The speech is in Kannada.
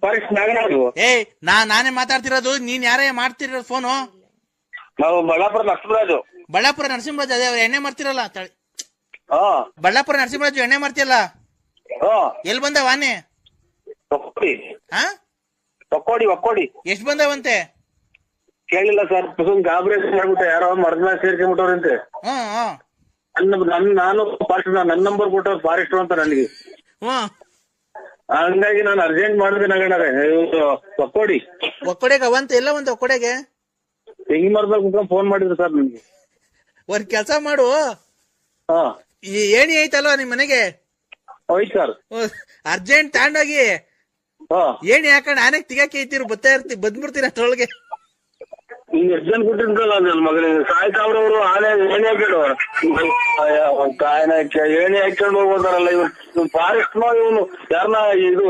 ಫಾರೆಸ್ಟ್ ನಾಗರಾಜ್. ನಾನೇ ಮಾತಾಡ್ತಿರೋದು, ನೀನ್ ಯಾರೇ ಮಾಡ್ತಿರೋದು ಫೋನು? ನಾವು ಬಳ್ಳಾಪುರ ನರಸಿಂಹರಾಜು. ಬಳ್ಳಾಪುರ ನರಸಿಂಹರಾಜು, ಅದೇ ಅವ್ರು ಎಣ್ಣೆ ಮಾಡ್ತಿರಲ್ಲ ಬಳ್ಳಾಪುರ ನರಸಿಂಹರಾಜು ಎಣ್ಣೆ ಮಾಡ್ತಿರಲ್ಲ, ಎಲ್ ಬಂದವ ಆನೆ? ಒಕ್ಕೋಡಿ ಎಷ್ಟ್ ಬಂದವಂತೆ? ಕೇಳಿಲ್ಲ ಸರ್, ಗಾಬರಿ ಮಾಡ್ಬಿಟ್ಟೆ, ಯಾರೋ ಮರದ ಮೇಲೆ ಸೇರ್ಕೊಂಡ್ಬಿಟ್ಟವ್ರಂತೆ. ನಾನು ಫಾರೆಸ್ಟ್, ನನ್ನ ನಂಬರ್ ಕೊಟ್ಟವ್ರು ಫಾರೆಸ್ಟ್ ಅಂತ ನನಗೆ. ಹಂಗಾಗಿ ನಾನು ಅರ್ಜೆಂಟ್ ಮಾಡಿದೆ ನಗಣರೆ. ಒಕ್ಕೋಡೆಗೆ ಅವಂತ ಎಲ್ಲ ಒಂದು ಒಕ್ಕೋಡೆಗೆ ತೆಂಗಿ ಮರದಲ್ಲಿ ಕುತ್ಕೊಂಡು ಫೋನ್ ಮಾಡಿದ್ರು ಸರ್ ನಿಮ್ಗೆ. ಒಂದ್ ಕೆಲ್ಸ ಮಾಡು, ಈ ಏಣಿ ಐತಲ್ವಾ ನಿಮ್ ಮನೆಗೆ, ಹೋಯ್ತು ಸರ್, ಅರ್ಜೆಂಟ್ ತಗೊಂಡೋಗಿ ಏಣಿ ಹಾಕೊಂಡ್ ಆನೆಗ್ ತಿಗಾಕಿ ಐತಿರು, ಬಂದ್ಬಿಡ್ತೀನಿ ಅಷ್ಟ್ರೊಳಗೆ. ಹಿಂಗ್ ಎಷ್ಟು ಜನ ಕೊಟ್ಟಿರ್ತಾರಲ್ಲ ನನ್ನ ಮಗನಿಗೆ, ಸಾಯ್ತಾವ್ರವ್ರು ಆನೆ ಏಣಿ ಹಾಕಿಡು ಏಣಿ ಹಾಕೊಂಡು ಹೋಗ್ಬೋದಾರಲ್ಲ ಇವ್ರು. ಫಾರೆಸ್ಟ್ ಇವನು ಯಾರನ್ನ ಇದು